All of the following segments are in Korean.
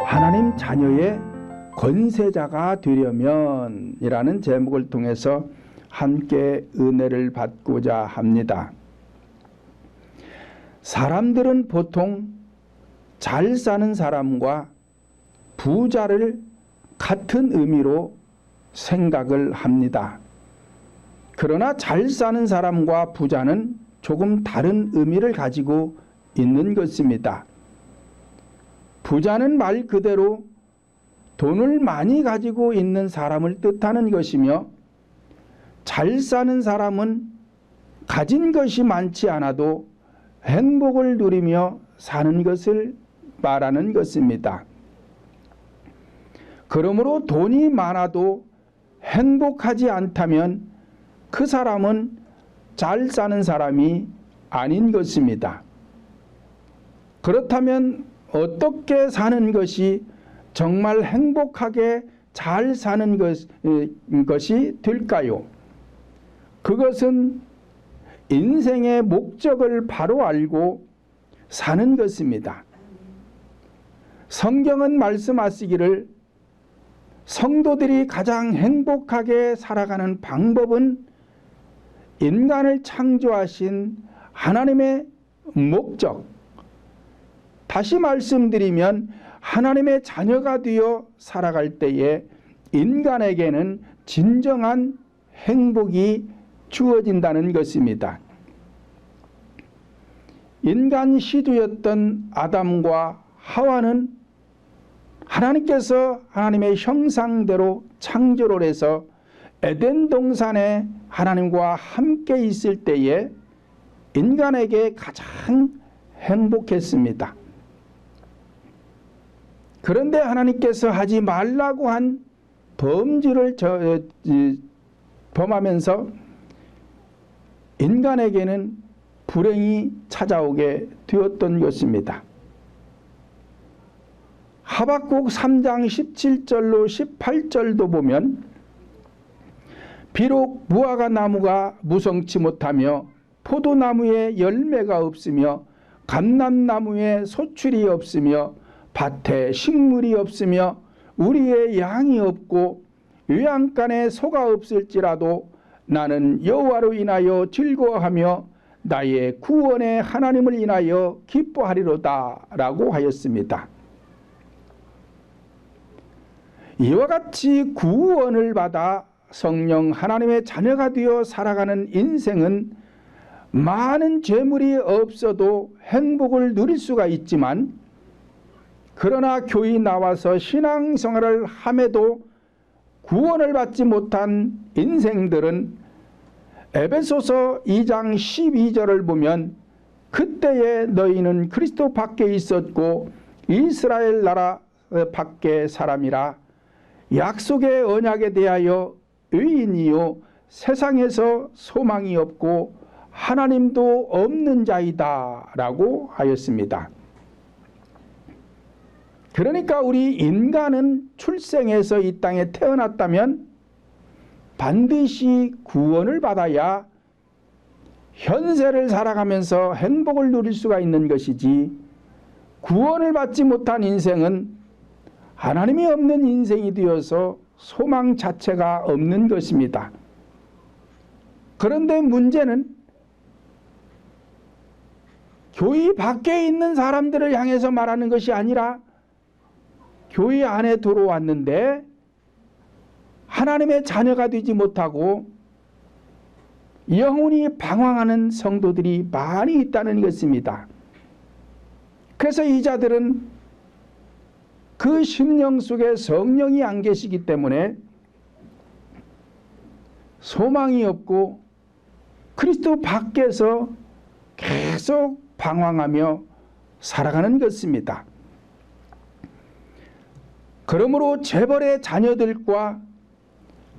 하나님 자녀의 권세자가 되려면 이라는 제목을 통해서 함께 은혜를 받고자 합니다. 사람들은 보통 잘 사는 사람과 부자를 같은 의미로 생각을 합니다. 그러나 잘 사는 사람과 부자는 조금 다른 의미를 가지고 있는 것입니다. 부자는 말 그대로 돈을 많이 가지고 있는 사람을 뜻하는 것이며, 잘 사는 사람은 가진 것이 많지 않아도 행복을 누리며 사는 것을 말하는 것입니다. 그러므로 돈이 많아도 행복하지 않다면 그 사람은 잘 사는 사람이 아닌 것입니다. 그렇다면 어떻게 사는 것이 정말 행복하게 잘 사는 것이 될까요? 그것은 인생의 목적을 바로 알고 사는 것입니다. 성경은 말씀하시기를 성도들이 가장 행복하게 살아가는 방법은 인간을 창조하신 하나님의 목적, 다시 말씀드리면 하나님의 자녀가 되어 살아갈 때에 인간에게는 진정한 행복이 주어진다는 것입니다. 인간 시두였던 아담과 하와는 하나님께서 하나님의 형상대로 창조를 해서 에덴 동산에 하나님과 함께 있을 때에 인간에게 가장 행복했습니다. 그런데 하나님께서 하지 말라고 한 범죄를 범하면서 인간에게는 불행이 찾아오게 되었던 것입니다. 하박국 3장 17절로 18절도 보면 비록 무화과 나무가 무성치 못하며 포도나무에 열매가 없으며 감람나무에 소출이 없으며 밭에 식물이 없으며 우리의 양이 없고 외양간에 소가 없을지라도 나는 여호와로 인하여 즐거워하며 나의 구원의 하나님을 인하여 기뻐하리로다 라고 하였습니다. 이와 같이 구원을 받아 성령 하나님의 자녀가 되어 살아가는 인생은 많은 재물이 없어도 행복을 누릴 수가 있지만, 그러나 교회 나와서 신앙생활을 함에도 구원을 받지 못한 인생들은 에베소서 2장 12절을 보면 그때에 너희는 그리스도 밖에 있었고 이스라엘 나라 밖에 사람이라 약속의 언약에 대하여 의인이요 세상에서 소망이 없고 하나님도 없는 자이다 라고 하였습니다. 그러니까 우리 인간은 출생해서 이 땅에 태어났다면 반드시 구원을 받아야 현세를 살아가면서 행복을 누릴 수가 있는 것이지, 구원을 받지 못한 인생은 하나님이 없는 인생이 되어서 소망 자체가 없는 것입니다. 그런데 문제는 교회 밖에 있는 사람들을 향해서 말하는 것이 아니라 교회 안에 들어왔는데 하나님의 자녀가 되지 못하고 영혼이 방황하는 성도들이 많이 있다는 것입니다. 그래서 이 자들은 그 심령 속에 성령이 안 계시기 때문에 소망이 없고 그리스도 밖에서 계속 방황하며 살아가는 것입니다. 그러므로 재벌의 자녀들과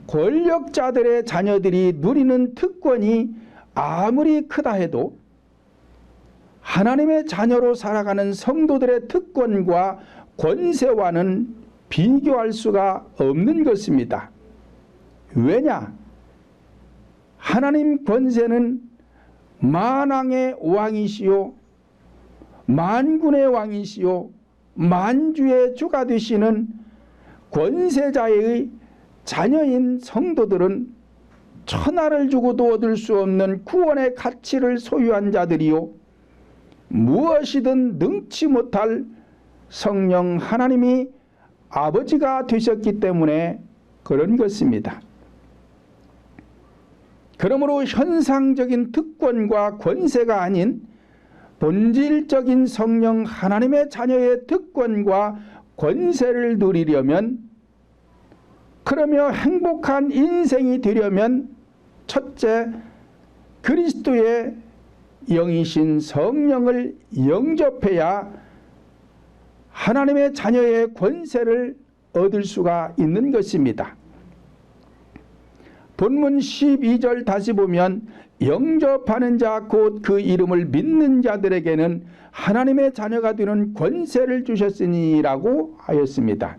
권력자들의 자녀들이 누리는 특권이 아무리 크다 해도 하나님의 자녀로 살아가는 성도들의 특권과 권세와는 비교할 수가 없는 것입니다. 왜냐? 하나님 권세는 만왕의 왕이시요 만군의 왕이시요 만주의 주가 되시는 권세자의 자녀인 성도들은 천하를 주고도 얻을 수 없는 구원의 가치를 소유한 자들이요 무엇이든 능치 못할 성령 하나님이 아버지가 되셨기 때문에 그런 것입니다. 그러므로 현상적인 특권과 권세가 아닌 본질적인 성령 하나님의 자녀의 특권과 권세를 누리려면, 그러며 행복한 인생이 되려면 첫째, 그리스도의 영이신 성령을 영접해야 하나님의 자녀의 권세를 얻을 수가 있는 것입니다. 본문 12절 다시 보면 영접하는 자 곧 그 이름을 믿는 자들에게는 하나님의 자녀가 되는 권세를 주셨으니라고 하였습니다.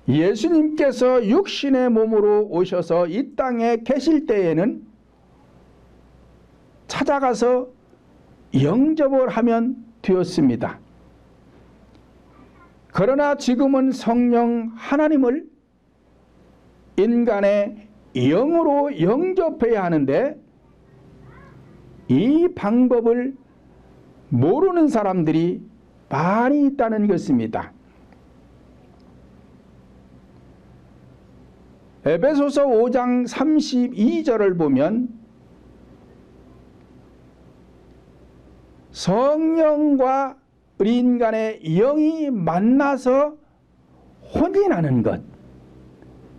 예수님께서 육신의 몸으로 오셔서 이 땅에 계실 때에는 찾아가서 영접을 하면 되었습니다. 그러나 지금은 성령 하나님을 인간의 영으로 영접해야 하는데 이 방법을 모르는 사람들이 많이 있다는 것입니다. 에베소서 5장 32절을 보면 성령과 우리 인간의 영이 만나서 혼인하는 것,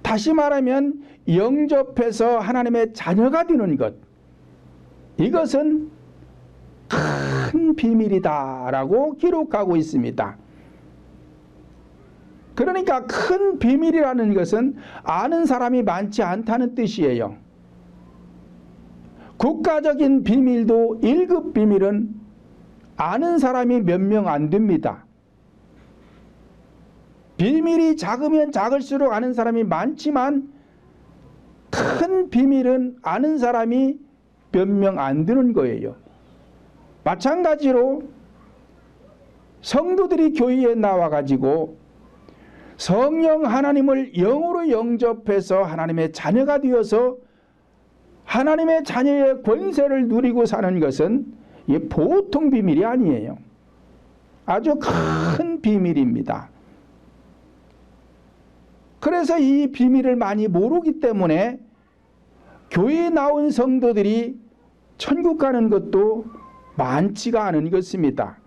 다시 말하면 영접해서 하나님의 자녀가 되는 것, 이것은 큰 비밀이다라고 기록하고 있습니다. 그러니까 큰 비밀이라는 것은 아는 사람이 많지 않다는 뜻이에요. 국가적인 비밀도 1급 비밀은 아는 사람이 몇 명 안 됩니다. 비밀이 작으면 작을수록 아는 사람이 많지만 큰 비밀은 아는 사람이 몇 명 안 되는 거예요. 마찬가지로 성도들이 교회에 나와가지고 성령 하나님을 영으로 영접해서 하나님의 자녀가 되어서 하나님의 자녀의 권세를 누리고 사는 것은 보통 비밀이 아니에요. 아주 큰 비밀입니다. 그래서 이 비밀을 많이 모르기 때문에 교회에 나온 성도들이 천국 가는 것도 많지가 않은 것입니다.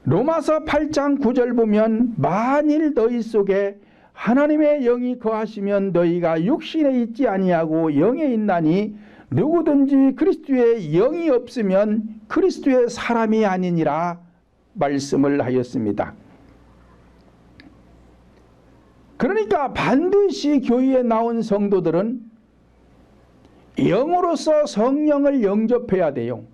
로마서 8장 9절 보면 만일 너희 속에 하나님의 영이 거하시면 너희가 육신에 있지 아니하고 영에 있나니 누구든지 그리스도의 영이 없으면 그리스도의 사람이 아니니라 말씀을 하였습니다. 그러니까 반드시 교회에 나온 성도들은 영으로서 성령을 영접해야 돼요.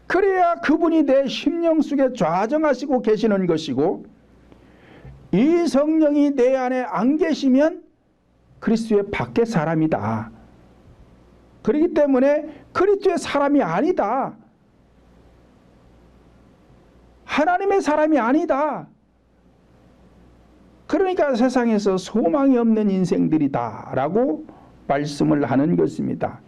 그래야 그분이 내 심령 속에 좌정하시고 계시는 것이고, 이 성령이 내 안에 안 계시면 그리스도의 밖의 사람이다. 그렇기 때문에 그리스도의 사람이 아니다. 하나님의 사람이 아니다. 그러니까 세상에서 소망이 없는 인생들이다 라고 말씀을 하는 것입니다.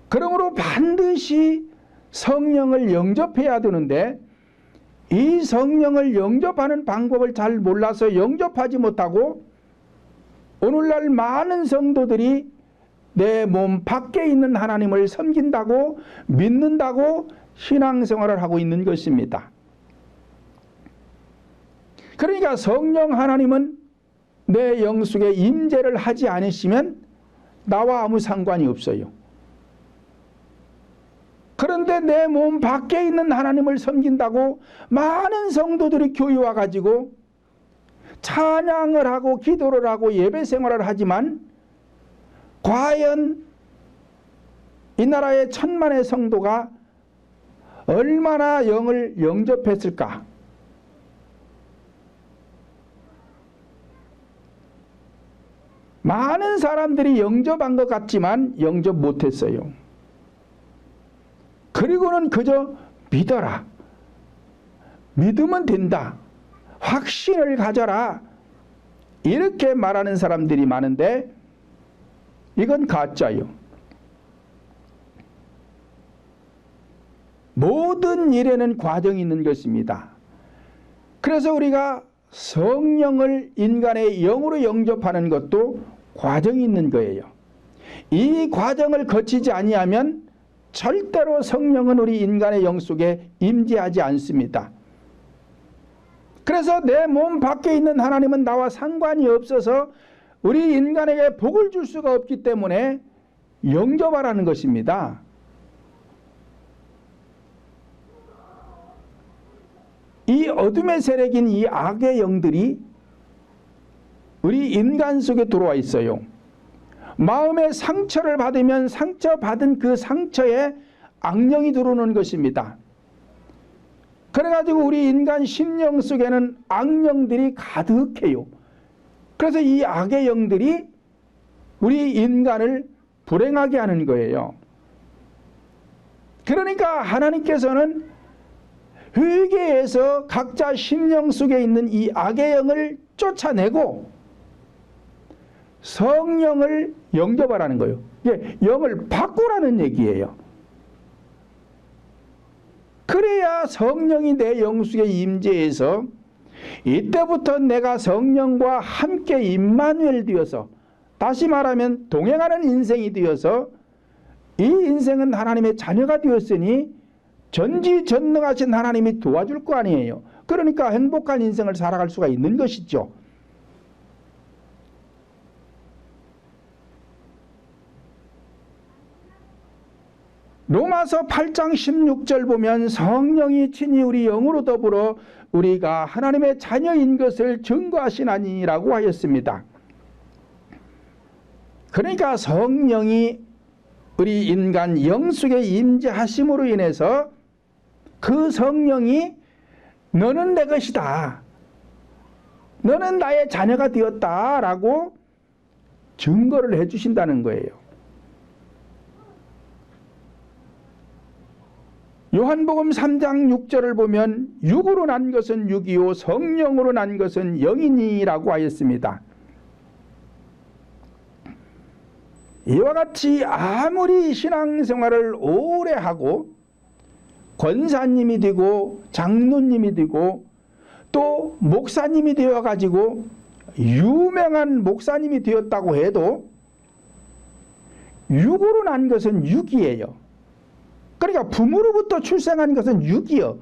그러므로 반드시 성령을 영접해야 되는데 이 성령을 영접하는 방법을 잘 몰라서 영접하지 못하고 오늘날 많은 성도들이 내 몸 밖에 있는 하나님을 섬긴다고 믿는다고 신앙생활을 하고 있는 것입니다. 그러니까 성령 하나님은 내 영속에 임재를 하지 않으시면 나와 아무 상관이 없어요. 그런데 내 몸 밖에 있는 하나님을 섬긴다고 많은 성도들이 교회 와가지고 찬양을 하고 기도를 하고 예배 생활을 하지만 과연 이 나라의 천만의 성도가 얼마나 영을 영접했을까? 많은 사람들이 영접한 것 같지만 영접 못했어요. 그리고는 그저 믿어라, 믿으면 된다, 확신을 가져라, 이렇게 말하는 사람들이 많은데 이건 가짜요. 모든 일에는 과정이 있는 것입니다. 그래서 우리가 성령을 인간의 영으로 영접하는 것도 과정이 있는 거예요. 이 과정을 거치지 아니하면 절대로 성령은 우리 인간의 영 속에 임재하지 않습니다. 그래서 내 몸 밖에 있는 하나님은 나와 상관이 없어서 우리 인간에게 복을 줄 수가 없기 때문에 영접하라는 것입니다. 이 어둠의 세력인 이 악의 영들이 우리 인간 속에 들어와 있어요. 마음의 상처를 받으면 상처받은 그 상처에 악령이 들어오는 것입니다. 그래가지고 우리 인간 심령 속에는 악령들이 가득해요. 그래서 이 악의 영들이 우리 인간을 불행하게 하는 거예요. 그러니까 하나님께서는 회개에서 각자 심령 속에 있는 이 악의 영을 쫓아내고 성령을 영접하라는 거예요. 영을 바꾸라는 얘기예요. 그래야 성령이 내 영 속에 임재해서 이때부터 내가 성령과 함께 임마누엘 되어서, 다시 말하면 동행하는 인생이 되어서, 이 인생은 하나님의 자녀가 되었으니 전지전능하신 하나님이 도와줄 거 아니에요. 그러니까 행복한 인생을 살아갈 수가 있는 것이죠. 로마서 8장 16절 보면 성령이 친히 우리 영으로 더불어 우리가 하나님의 자녀인 것을 증거하시나니라고 하였습니다. 그러니까 성령이 우리 인간 영 속에 임재하심으로 인해서 그 성령이 너는 내 것이다, 너는 나의 자녀가 되었다라고 증거를 해주신다는 거예요. 요한복음 3장 6절을 보면 육으로 난 것은 육이요 성령으로 난 것은 영이니라고 하였습니다. 이와 같이 아무리 신앙생활을 오래 하고 권사님이 되고 장로님이 되고 또 목사님이 되어가지고 유명한 목사님이 되었다고 해도 육으로 난 것은 육이에요. 그러니까 부모로부터 출생한 것은 육이요.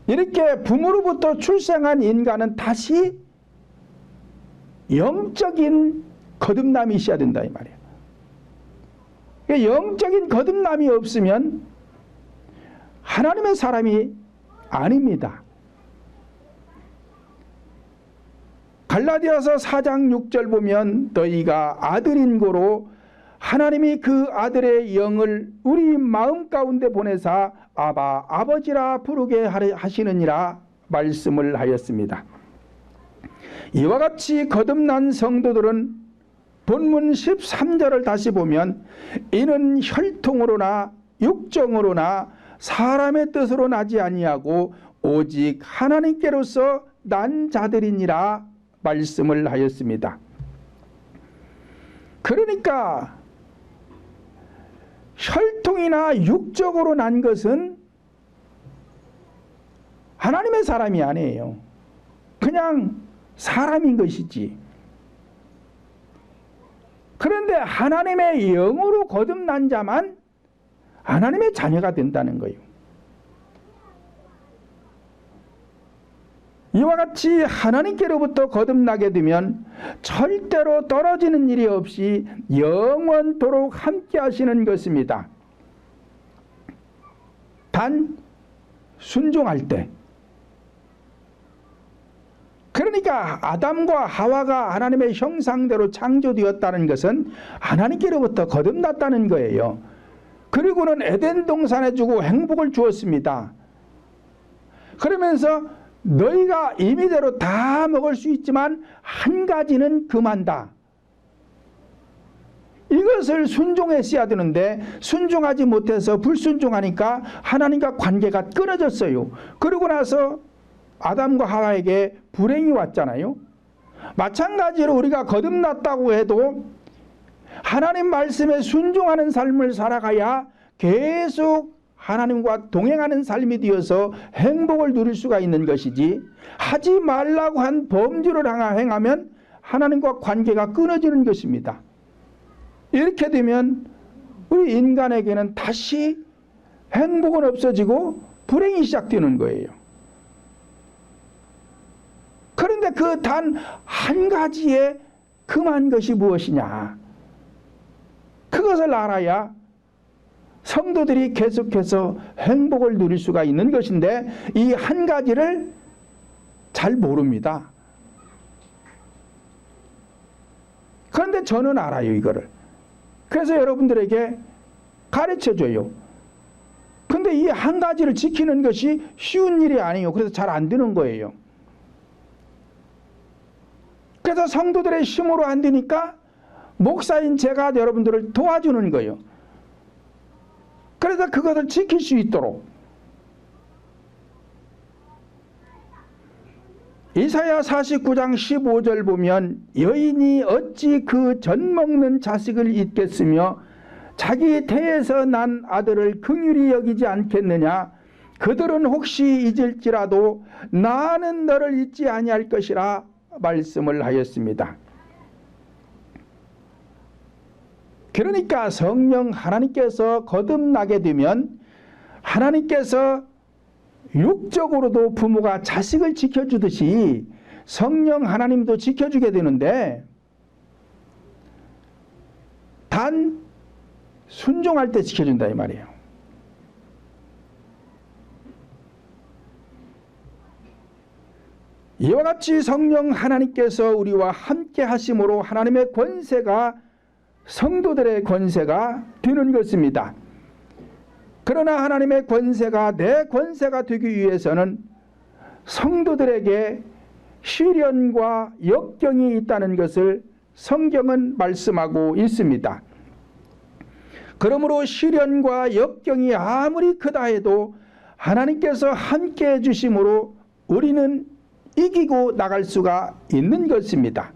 이렇게 부모로부터 출생한 인간은 다시 영적인 거듭남이 있어야 된다 이 말이에요. 영적인 거듭남이 없으면 하나님의 사람이 아닙니다. 갈라디아서 4장 6절 보면 너희가 아들인 고로 하나님이 그 아들의 영을 우리 마음 가운데 보내사 아바 아버지라 부르게 하시느니라 말씀을 하였습니다. 이와 같이 거듭난 성도들은 본문 13절을 다시 보면 이는 혈통으로나 육정으로나 사람의 뜻으로 나지 아니하고 오직 하나님께로서 난 자들이니라 말씀을 하였습니다. 그러니까 혈통이나 육적으로 난 것은 하나님의 사람이 아니에요. 그냥 사람인 것이지. 그런데 하나님의 영으로 거듭난 자만 하나님의 자녀가 된다는 거예요. 이와 같이 하나님께로부터 거듭나게 되면 절대로 떨어지는 일이 없이 영원토록 함께 하시는 것입니다. 단 순종할 때. 그러니까 아담과 하와가 하나님의 형상대로 창조되었다는 것은 하나님께로부터 거듭났다는 거예요. 그리고는 에덴 동산에 주고 행복을 주었습니다. 그러면서 너희가 임의대로 다 먹을 수 있지만 한 가지는 금한다. 이것을 순종했어야 되는데 순종하지 못해서 불순종하니까 하나님과 관계가 끊어졌어요. 그러고 나서 아담과 하와에게 불행이 왔잖아요. 마찬가지로 우리가 거듭났다고 해도 하나님 말씀에 순종하는 삶을 살아가야 계속 하나님과 동행하는 삶이 되어서 행복을 누릴 수가 있는 것이지, 하지 말라고 한 범죄를 행하면 하나님과 관계가 끊어지는 것입니다. 이렇게 되면 우리 인간에게는 다시 행복은 없어지고 불행이 시작되는 거예요. 그런데 그 단 한 가지의 금한 것이 무엇이냐? 그것을 알아야 성도들이 계속해서 행복을 누릴 수가 있는 것인데 이 한 가지를 잘 모릅니다. 그런데 저는 알아요, 이거를. 그래서 여러분들에게 가르쳐줘요. 근데 이 한 가지를 지키는 것이 쉬운 일이 아니에요. 그래서 잘 안 되는 거예요. 그래서 성도들의 힘으로 안 되니까 목사인 제가 여러분들을 도와주는 거예요. 그래서 그것을 지킬 수 있도록. 이사야 49장 15절 보면 여인이 어찌 그 젖 먹는 자식을 잊겠으며 자기 태에서 난 아들을 긍휼히 여기지 않겠느냐. 그들은 혹시 잊을지라도 나는 너를 잊지 아니할 것이라 말씀을 하였습니다. 그러니까 성령 하나님께서 거듭나게 되면 하나님께서 육적으로도 부모가 자식을 지켜주듯이 성령 하나님도 지켜주게 되는데 단 순종할 때 지켜준다 이 말이에요. 이와 같이 성령 하나님께서 우리와 함께 하심으로 하나님의 권세가 성도들의 권세가 되는 것입니다. 그러나 하나님의 권세가 내 권세가 되기 위해서는 성도들에게 시련과 역경이 있다는 것을 성경은 말씀하고 있습니다. 그러므로 시련과 역경이 아무리 크다 해도 하나님께서 함께 해주심으로 우리는 이기고 나갈 수가 있는 것입니다.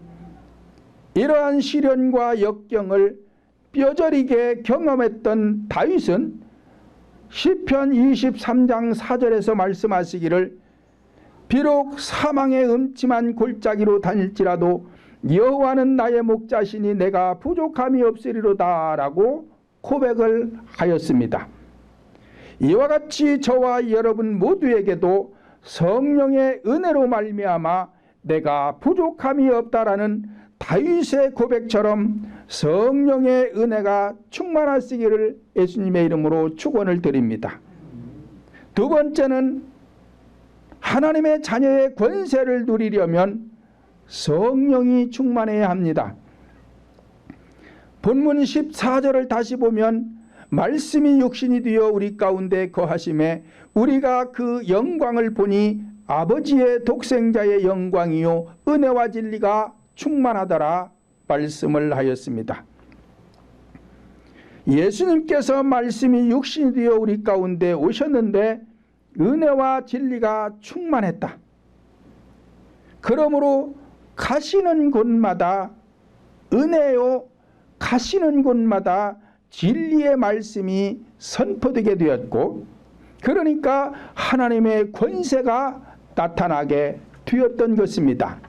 이러한 시련과 역경을 뼈저리게 경험했던 다윗은 시편 23장 4절에서 말씀하시기를 비록 사망의 음침한 골짜기로 다닐지라도 여호와는 나의 목자시니 내가 부족함이 없으리로다 라고 고백을 하였습니다. 이와 같이 저와 여러분 모두에게도 성령의 은혜로 말미암아 내가 부족함이 없다라는 다윗의 고백처럼 성령의 은혜가 충만하시기를 예수님의 이름으로 축원을 드립니다. 두 번째는 하나님의 자녀의 권세를 누리려면 성령이 충만해야 합니다. 본문 14절을 다시 보면 말씀이 육신이 되어 우리 가운데 거하심에 우리가 그 영광을 보니 아버지의 독생자의 영광이요 은혜와 진리가 충만하더라 말씀을 하였습니다. 예수님께서 말씀이 육신이 되어 우리 가운데 오셨는데 은혜와 진리가 충만했다. 그러므로 가시는 곳마다 은혜요 가시는 곳마다 진리의 말씀이 선포되게 되었고 그러니까 하나님의 권세가 나타나게 되었던 것입니다.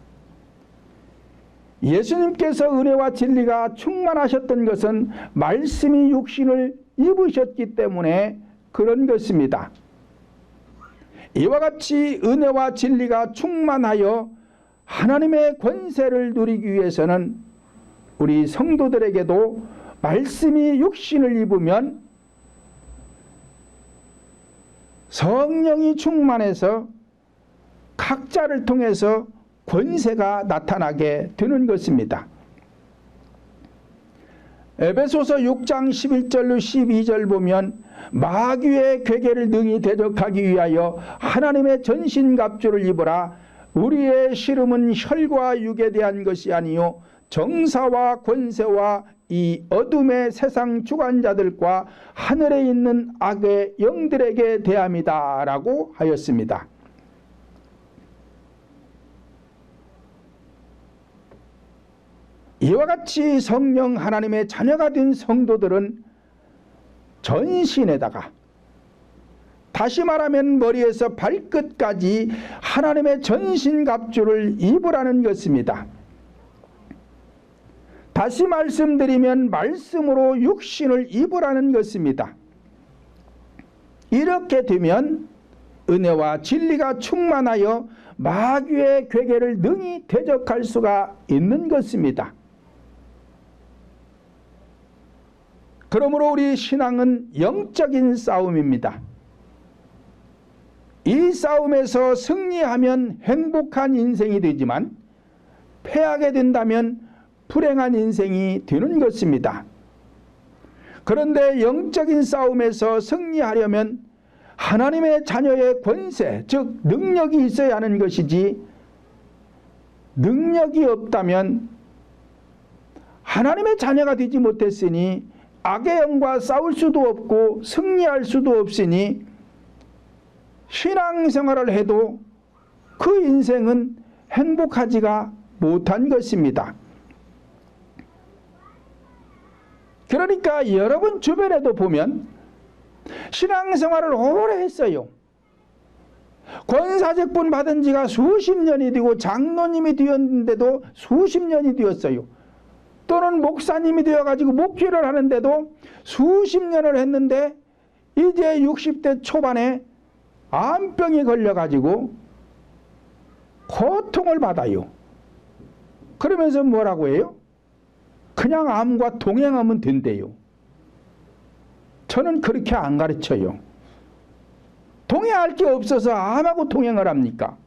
예수님께서 은혜와 진리가 충만하셨던 것은 말씀이 육신을 입으셨기 때문에 그런 것입니다. 이와 같이 은혜와 진리가 충만하여 하나님의 권세를 누리기 위해서는 우리 성도들에게도 말씀이 육신을 입으면 성령이 충만해서 각자를 통해서 권세가 나타나게 되는 것입니다. 에베소서 6장 11절로 12절 보면 마귀의 괴계를 능히 대적하기 위하여 하나님의 전신갑주를 입으라. 우리의 씨름은 혈과 육에 대한 것이 아니요 정사와 권세와 이 어둠의 세상 주관자들과 하늘에 있는 악의 영들에게 대함이다 라고 하였습니다. 이와 같이 성령 하나님의 자녀가 된 성도들은 전신에다가, 다시 말하면 머리에서 발끝까지 하나님의 전신갑주를 입으라는 것입니다. 다시 말씀드리면 말씀으로 육신을 입으라는 것입니다. 이렇게 되면 은혜와 진리가 충만하여 마귀의 괴계를 능히 대적할 수가 있는 것입니다. 그러므로 우리 신앙은 영적인 싸움입니다. 이 싸움에서 승리하면 행복한 인생이 되지만 패하게 된다면 불행한 인생이 되는 것입니다. 그런데 영적인 싸움에서 승리하려면 하나님의 자녀의 권세, 즉 능력이 있어야 하는 것이지, 능력이 없다면 하나님의 자녀가 되지 못했으니 악의 영과 싸울 수도 없고 승리할 수도 없으니 신앙생활을 해도 그 인생은 행복하지가 못한 것입니다. 그러니까 여러분 주변에도 보면 신앙생활을 오래 했어요. 권사직분 받은 지가 수십 년이 되고 장로님이 되었는데도 수십 년이 되었어요. 또는 목사님이 되어가지고 목회를 하는데도 수십 년을 했는데 이제 60대 초반에 암병이 걸려가지고 고통을 받아요. 그러면서 뭐라고 해요? 그냥 암과 동행하면 된대요. 저는 그렇게 안 가르쳐요. 동행할 게 없어서 암하고 동행을 합니까?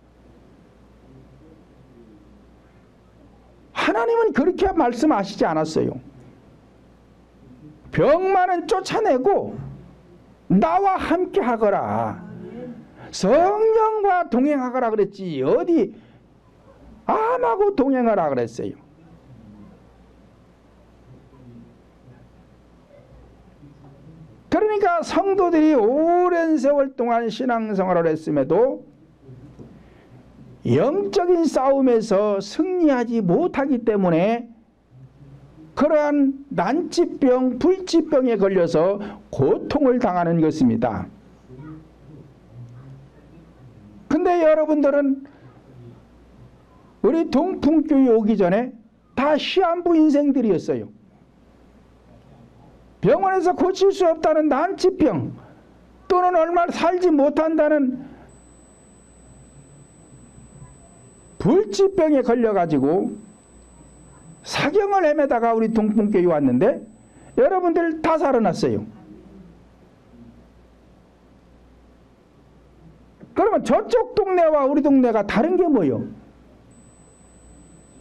하나님은 그렇게 말씀하시지 않았어요. 병만은 쫓아내고 나와 함께 하거라. 성령과 동행하거라 그랬지 어디 암하고 동행하라 그랬어요. 그러니까 성도들이 오랜 세월 동안 신앙생활을 했음에도 영적인 싸움에서 승리하지 못하기 때문에 그러한 난치병, 불치병에 걸려서 고통을 당하는 것입니다. 근데 여러분들은 우리 동풍교회 오기 전에 다 시한부 인생들이었어요. 병원에서 고칠 수 없다는 난치병, 또는 얼마 살지 못한다는 불치병에 걸려가지고 사경을 헤매다가 우리 동풍교회 왔는데 여러분들 다 살아났어요. 그러면 저쪽 동네와 우리 동네가 다른 게 뭐예요?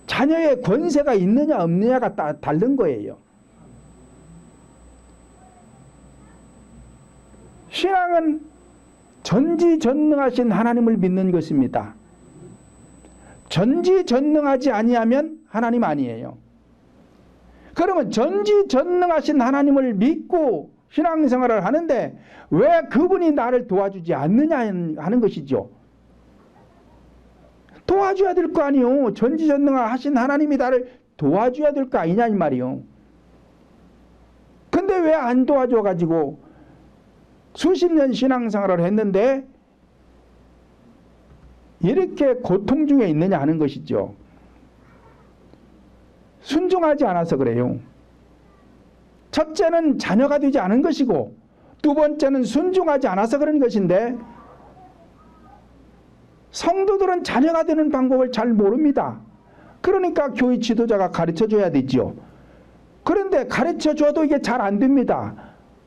자녀의 권세가 있느냐 없느냐가 다른 거예요. 신앙은 전지전능하신 하나님을 믿는 것입니다. 전지전능하지 아니하면 하나님 아니에요. 그러면 전지전능하신 하나님을 믿고 신앙생활을 하는데 왜 그분이 나를 도와주지 않느냐 하는 것이죠. 도와줘야 될 거 아니요. 전지전능하신 하나님이 나를 도와줘야 될 거 아니냐 이 말이요. 근데 왜 안 도와줘가지고 수십 년 신앙생활을 했는데 이렇게 고통 중에 있느냐 하는 것이죠. 순종하지 않아서 그래요. 첫째는 자녀가 되지 않은 것이고 두 번째는 순종하지 않아서 그런 것인데 성도들은 자녀가 되는 방법을 잘 모릅니다. 그러니까 교회 지도자가 가르쳐줘야 되죠. 그런데 가르쳐줘도 이게 잘 안 됩니다.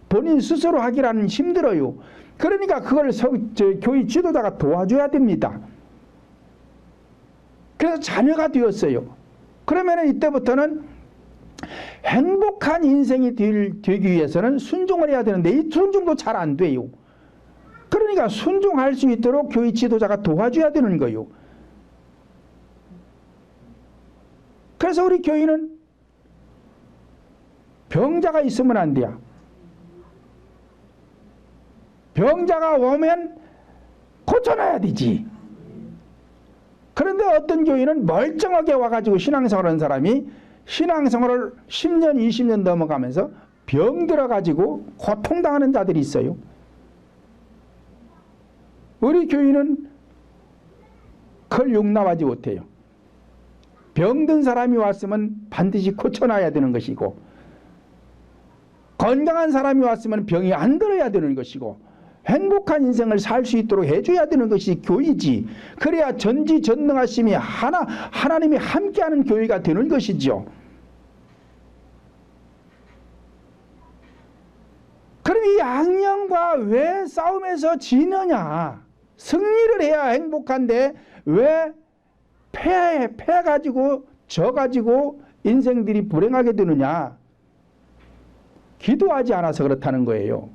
본인 스스로 하기라는 힘들어요. 그러니까 그걸 교회 지도자가 도와줘야 됩니다. 그래서 자녀가 되었어요. 그러면 이때부터는 행복한 인생이 되기 위해서는 순종을 해야 되는데 이 순종도 잘 안 돼요. 그러니까 순종할 수 있도록 교회 지도자가 도와줘야 되는 거예요. 그래서 우리 교회는 병자가 있으면 안 돼요. 병자가 오면 고쳐놔야 되지. 그런데 어떤 교인은 멀쩡하게 와가지고 신앙생활하는 사람이 신앙생활을 10년, 20년 넘어가면서 병들어가지고 고통당하는 자들이 있어요. 우리 교인은 그걸 용납하지 못해요. 병든 사람이 왔으면 반드시 고쳐놔야 되는 것이고, 건강한 사람이 왔으면 병이 안 들어야 되는 것이고, 행복한 인생을 살 수 있도록 해줘야 되는 것이 교회지. 그래야 전지전능하심이 하나님이 함께하는 교회가 되는 것이죠. 그럼 이 악령과 왜 싸움에서 지느냐? 승리를 해야 행복한데 왜 패가지고 져가지고 인생들이 불행하게 되느냐? 기도하지 않아서 그렇다는 거예요.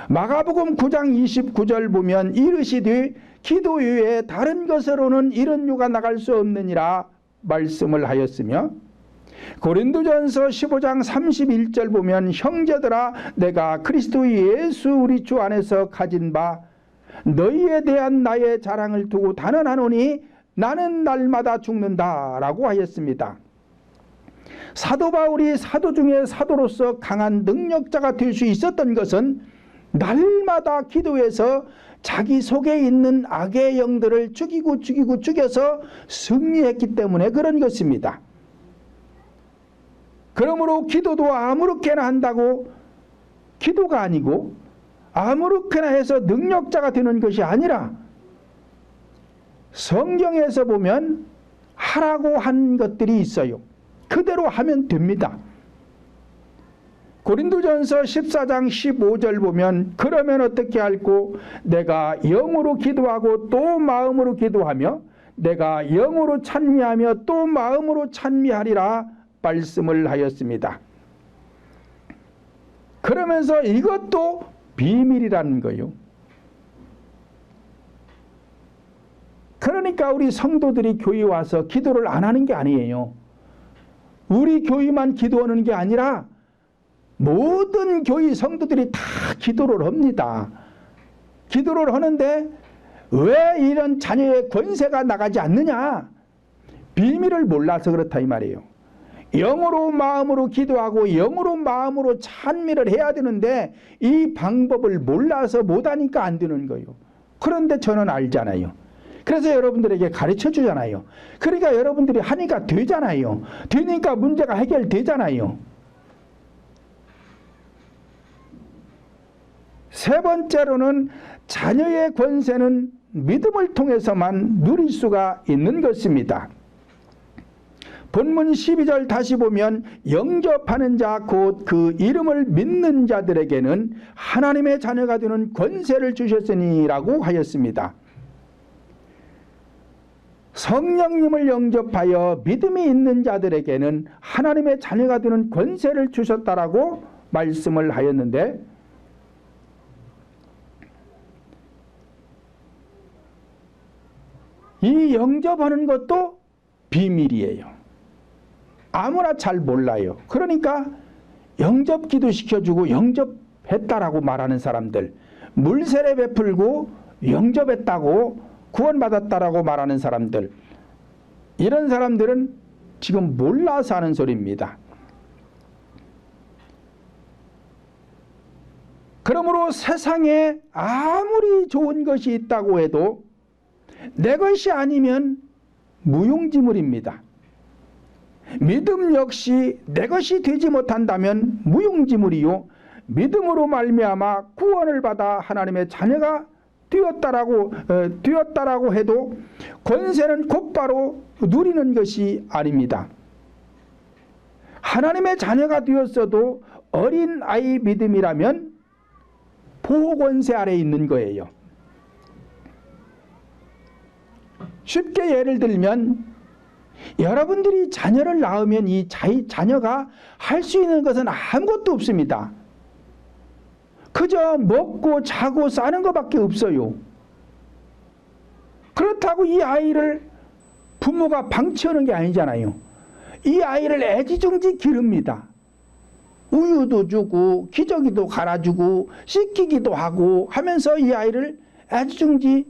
마가복음 9장 29절 보면 이르시되 기도 외에 다른 것으로는 이런 유가 나갈 수 없느니라 말씀을 하였으며, 고린도전서 15장 31절 보면 형제들아 내가 그리스도 예수 우리 주 안에서 가진 바 너희에 대한 나의 자랑을 두고 단언하노니 나는 날마다 죽는다라고 하였습니다. 사도 바울이 사도 중에 사도로서 강한 능력자가 될 수 있었던 것은 날마다 기도해서 자기 속에 있는 악의 영들을 죽여서 승리했기 때문에 그런 것입니다. 그러므로 기도도 아무렇게나 한다고 기도가 아니고 아무렇게나 해서 능력자가 되는 것이 아니라 성경에서 보면 하라고 한 것들이 있어요. 그대로 하면 됩니다. 고린도전서 14장 15절 보면 그러면 어떻게 할꼬? 내가 영으로 기도하고 또 마음으로 기도하며 내가 영으로 찬미하며 또 마음으로 찬미하리라 말씀을 하였습니다. 그러면서 이것도 비밀이라는 거예요. 그러니까 우리 성도들이 교회 와서 기도를 안 하는 게 아니에요. 우리 교회만 기도하는 게 아니라 모든 교회 성도들이 다 기도를 합니다. 기도를 하는데 왜 이런 자녀의 권세가 나가지 않느냐? 비밀을 몰라서 그렇다 이 말이에요. 영으로 마음으로 기도하고 영으로 마음으로 찬미를 해야 되는데 이 방법을 몰라서 못하니까 안 되는 거예요. 그런데 저는 알잖아요. 그래서 여러분들에게 가르쳐 주잖아요. 그러니까 여러분들이 하니까 되잖아요. 되니까 문제가 해결되잖아요. 세 번째로는 자녀의 권세는 믿음을 통해서만 누릴 수가 있는 것입니다. 본문 12절 다시 보면 영접하는 자 곧 그 이름을 믿는 자들에게는 하나님의 자녀가 되는 권세를 주셨으니라고 하였습니다. 성령님을 영접하여 믿음이 있는 자들에게는 하나님의 자녀가 되는 권세를 주셨다라고 말씀을 하였는데, 이 영접하는 것도 비밀이에요. 아무나 잘 몰라요. 그러니까 영접 기도 시켜주고 영접했다라고 말하는 사람들, 물세례 베풀고 영접했다고 구원받았다라고 말하는 사람들, 이런 사람들은 지금 몰라서 하는 소리입니다. 그러므로 세상에 아무리 좋은 것이 있다고 해도 내 것이 아니면 무용지물입니다. 믿음 역시 내 것이 되지 못한다면 무용지물이요 믿음으로 말미암아 구원을 받아 하나님의 자녀가 되었다라고 해도 권세는 곧바로 누리는 것이 아닙니다. 하나님의 자녀가 되었어도 어린 아이 믿음이라면 보호 권세 아래 있는 거예요. 쉽게 예를 들면 여러분들이 자녀를 낳으면 이 자녀가 할 수 있는 것은 아무것도 없습니다. 그저 먹고 자고 싸는 것밖에 없어요. 그렇다고 이 아이를 부모가 방치하는 게 아니잖아요. 이 아이를 애지중지 기릅니다. 우유도 주고 기저귀도 갈아주고 씻기기도 하고 하면서 이 아이를 애지중지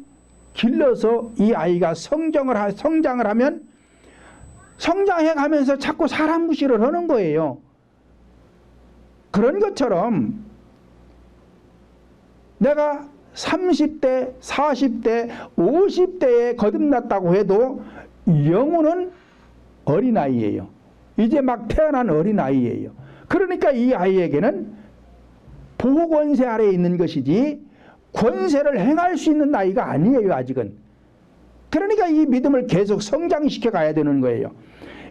길러서 이 아이가 성장을 하면 성장해 가면서 자꾸 사람 무시를 하는 거예요. 그런 것처럼 내가 30대, 40대, 50대에 거듭났다고 해도 영혼은 어린아이예요. 이제 막 태어난 어린아이예요. 그러니까 이 아이에게는 보호권세 아래에 있는 것이지 권세를 행할 수 있는 나이가 아니에요, 아직은. 그러니까 이 믿음을 계속 성장시켜 가야 되는 거예요.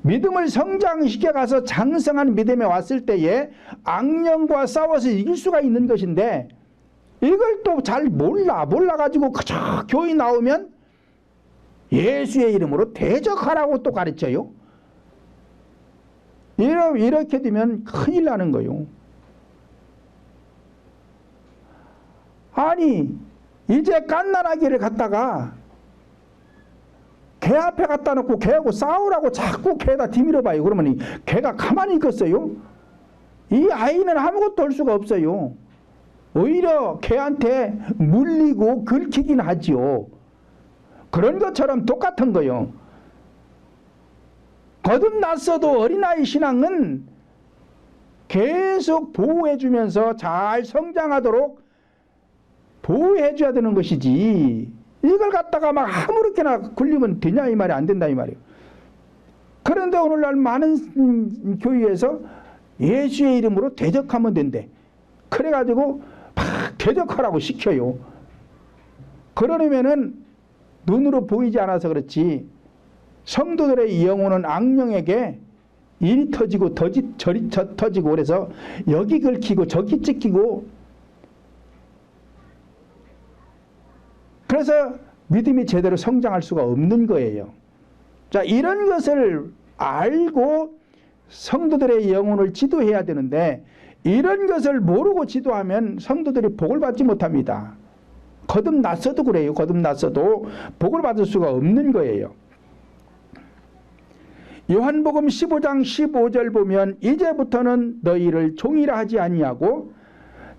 믿음을 성장시켜 가서 장성한 믿음에 왔을 때에 악령과 싸워서 이길 수가 있는 것인데 이걸 또 잘 몰라가지고 그저 교회 나오면 예수의 이름으로 대적하라고 또 가르쳐요. 이렇게 되면 큰일 나는 거예요. 아니 이제 갓난아기를 갖다가 개 앞에 갖다 놓고 개하고 싸우라고 자꾸 개에다 뒤밀어 봐요. 그러면 개가 가만히 있겠어요? 이 아이는 아무것도 할 수가 없어요. 오히려 개한테 물리고 긁히긴 하지요. 그런 것처럼 똑같은 거요. 거듭났어도 어린아이 신앙은 계속 보호해주면서 잘 성장하도록 보호해줘야 되는 것이지 이걸 갖다가 막 아무렇게나 굴리면 되냐 이 말이 안 된다 이 말이에요. 그런데 오늘날 많은 교회에서 예수의 이름으로 대적하면 된대. 그래가지고 막 대적하라고 시켜요. 그러려면은 눈으로 보이지 않아서 그렇지 성도들의 영혼은 악령에게 이리 터지고 저리 터지고 그래서 여기 긁히고 저기 찢기고 그래서 믿음이 제대로 성장할 수가 없는 거예요. 자, 이런 것을 알고 성도들의 영혼을 지도해야 되는데 이런 것을 모르고 지도하면 성도들이 복을 받지 못합니다. 거듭났어도 그래요. 거듭났어도 복을 받을 수가 없는 거예요. 요한복음 15장 15절 보면 이제부터는 너희를 종이라 하지 아니하고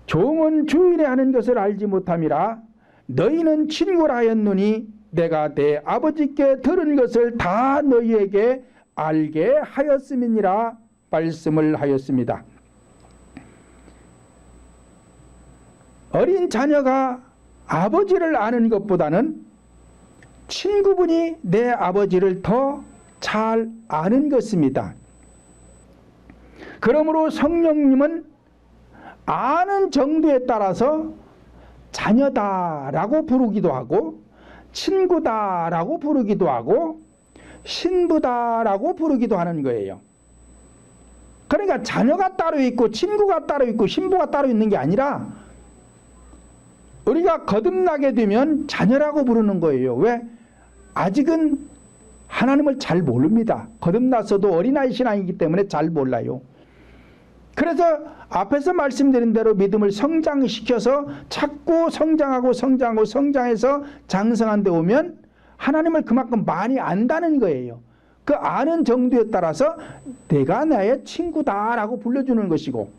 종은 주인에 하는 것을 알지 못함이라 너희는 친구라 하였노니 내가 내 아버지께 들은 것을 다 너희에게 알게 하였음이니라 말씀을 하였습니다. 어린 자녀가 아버지를 아는 것보다는 친구분이 내 아버지를 더 잘 아는 것입니다. 그러므로 성령님은 아는 정도에 따라서 자녀다라고 부르기도 하고 친구다라고 부르기도 하고 신부다라고 부르기도 하는 거예요. 그러니까 자녀가 따로 있고 친구가 따로 있고 신부가 따로 있는 게 아니라 우리가 거듭나게 되면 자녀라고 부르는 거예요. 왜? 아직은 하나님을 잘 모릅니다. 거듭났어도 어린아이 신앙이기 때문에 잘 몰라요. 그래서 앞에서 말씀드린 대로 믿음을 성장시켜서 자꾸 성장해서 장성한 데 오면 하나님을 그만큼 많이 안다는 거예요. 그 아는 정도에 따라서 내가 나의 친구다라고 불러주는 것이고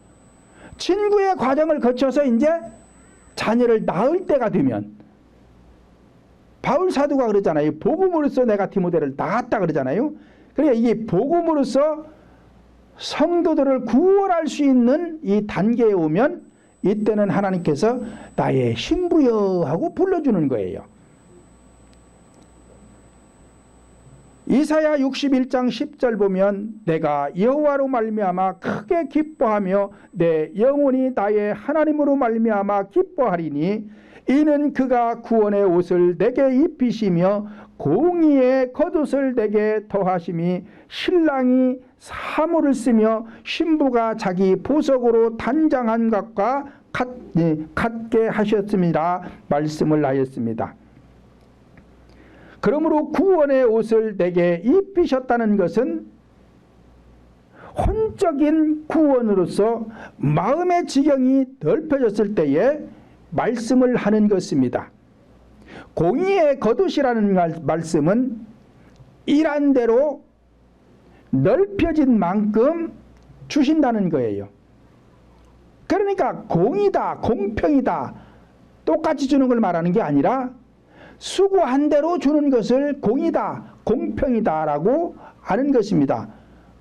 친구의 과정을 거쳐서 이제 자녀를 낳을 때가 되면 바울 사도가 그러잖아요. 복음으로써 내가 디모데를 낳았다 그러잖아요. 그러니까 이게 복음으로써 성도들을 구원할 수 있는 이 단계에 오면 이때는 하나님께서 나의 신부여 하고 불러주는 거예요. 이사야 61장 10절 보면 내가 여호와로 말미암아 크게 기뻐하며 내 영혼이 나의 하나님으로 말미암아 기뻐하리니 이는 그가 구원의 옷을 내게 입히시며 공의의 겉옷을 내게 더하심이 신랑이 사물을 쓰며 신부가 자기 보석으로 단장한 것과 같게 하셨습니다. 말씀을 하였습니다. 그러므로 구원의 옷을 내게 입히셨다는 것은 혼적인 구원으로서 마음의 지경이 넓혀졌을 때에 말씀을 하는 것입니다. 공의의 겉옷이라는 말씀은 일한 대로 넓혀진 만큼 주신다는 거예요. 그러니까 공이다, 공평이다, 똑같이 주는 걸 말하는 게 아니라 수고한 대로 주는 것을 공이다, 공평이다라고 하는 것입니다.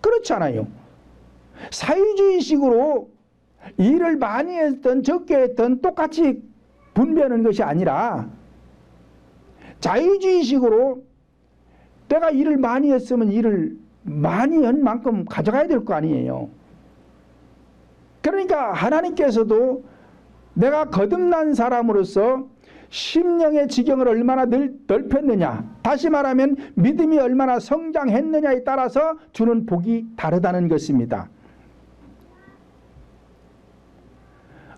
그렇지 않아요. 사회주의식으로 일을 많이 했던 적게 했던 똑같이 분배하는 것이 아니라 자유주의식으로 내가 일을 많이 했으면 일을 많이 한 만큼 가져가야 될 거 아니에요. 그러니까 하나님께서도 내가 거듭난 사람으로서 심령의 지경을 얼마나 넓혔느냐, 다시 말하면 믿음이 얼마나 성장했느냐에 따라서 주는 복이 다르다는 것입니다.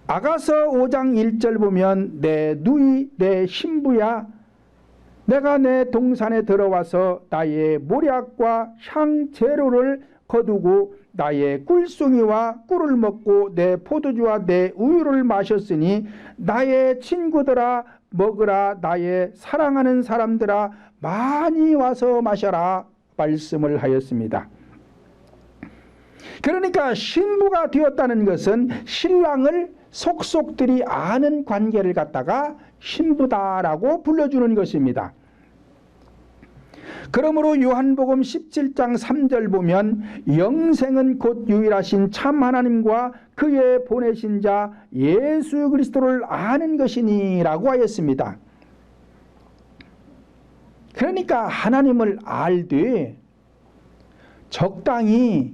아가서 5장 1절 보면 내 누이 내 신부야, 내가 내 동산에 들어와서 나의 모략과 향재료를 거두고 나의 꿀송이와 꿀을 먹고 내 포도주와 내 우유를 마셨으니 나의 친구들아 먹으라, 나의 사랑하는 사람들아 많이 와서 마셔라 말씀을 하였습니다. 그러니까 신부가 되었다는 것은 신랑을 속속들이 아는 관계를 갖다가 신부다라고 불러주는 것입니다. 그러므로 요한복음 17장 3절 보면 영생은 곧 유일하신 참 하나님과 그의 보내신 자 예수 그리스도를 아는 것이니 라고 하였습니다. 그러니까 하나님을 알되 적당히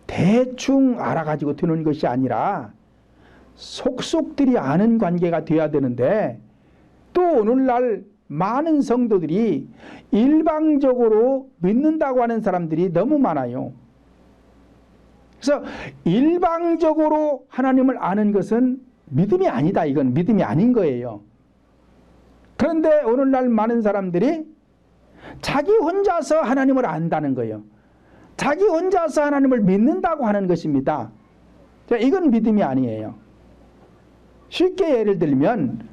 대충 알아가지고 드는 것이 아니라 속속들이 아는 관계가 되어야 되는데, 또 오늘날 많은 성도들이 일방적으로 믿는다고 하는 사람들이 너무 많아요. 그래서 일방적으로 하나님을 아는 것은 믿음이 아니다. 이건 믿음이 아닌 거예요. 그런데 오늘날 많은 사람들이 자기 혼자서 하나님을 안다는 거예요. 자기 혼자서 하나님을 믿는다고 하는 것입니다. 이건 믿음이 아니에요. 쉽게 예를 들면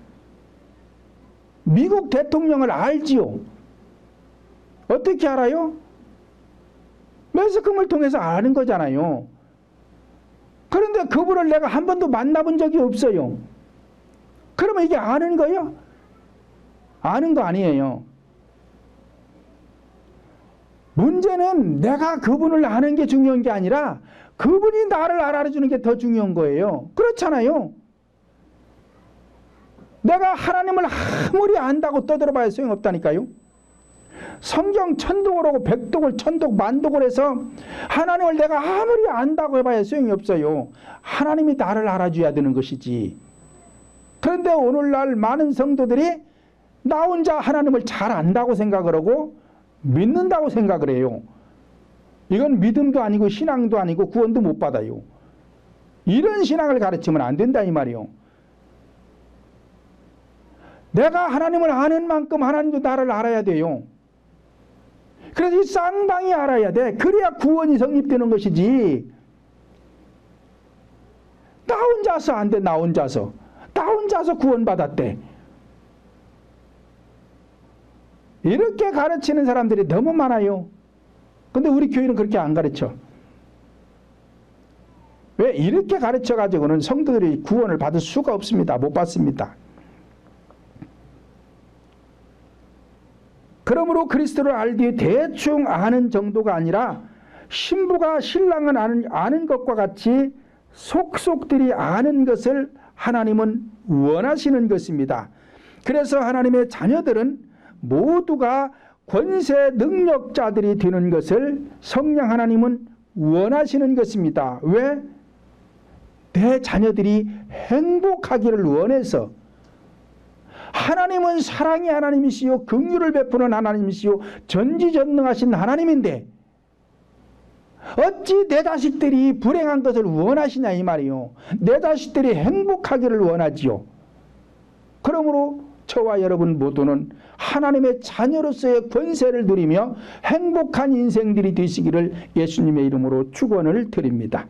미국 대통령을 알지요. 어떻게 알아요? 매스컴을 통해서 아는 거잖아요. 그런데 그분을 내가 한 번도 만나본 적이 없어요. 그러면 이게 아는 거예요? 아는 거 아니에요. 문제는 내가 그분을 아는 게 중요한 게 아니라 그분이 나를 알아주는 게 더 중요한 거예요. 그렇잖아요. 내가 하나님을 아무리 안다고 떠들어봐야 소용없다니까요. 성경 천독을 하고 백독을 천독 만독을 해서 하나님을 내가 아무리 안다고 해봐야 소용이 없어요. 하나님이 나를 알아줘야 되는 것이지. 그런데 오늘날 많은 성도들이 나 혼자 하나님을 잘 안다고 생각을 하고 믿는다고 생각을 해요. 이건 믿음도 아니고 신앙도 아니고 구원도 못 받아요. 이런 신앙을 가르치면 안 된다 이 말이에요. 내가 하나님을 아는 만큼 하나님도 나를 알아야 돼요. 그래서 이 쌍방이 알아야 돼. 그래야 구원이 성립되는 것이지. 나 혼자서 안 돼. 나 혼자서 구원받았대. 이렇게 가르치는 사람들이 너무 많아요. 근데 우리 교회는 그렇게 안 가르쳐. 왜? 이렇게 가르쳐가지고는 성도들이 구원을 받을 수가 없습니다. 못 받습니다. 그러므로 그리스도를 알되 대충 아는 정도가 아니라 신부가 신랑을 아는 것과 같이 속속들이 아는 것을 하나님은 원하시는 것입니다. 그래서 하나님의 자녀들은 모두가 권세 능력자들이 되는 것을 성령 하나님은 원하시는 것입니다. 왜? 내 자녀들이 행복하기를 원해서. 하나님은 사랑의 하나님이시요 긍휼을 베푸는 하나님이시요 전지전능하신 하나님인데 어찌 내 자식들이 불행한 것을 원하시냐 이 말이요. 내 자식들이 행복하기를 원하지요. 그러므로 저와 여러분 모두는 하나님의 자녀로서의 권세를 누리며 행복한 인생들이 되시기를 예수님의 이름으로 축원을 드립니다.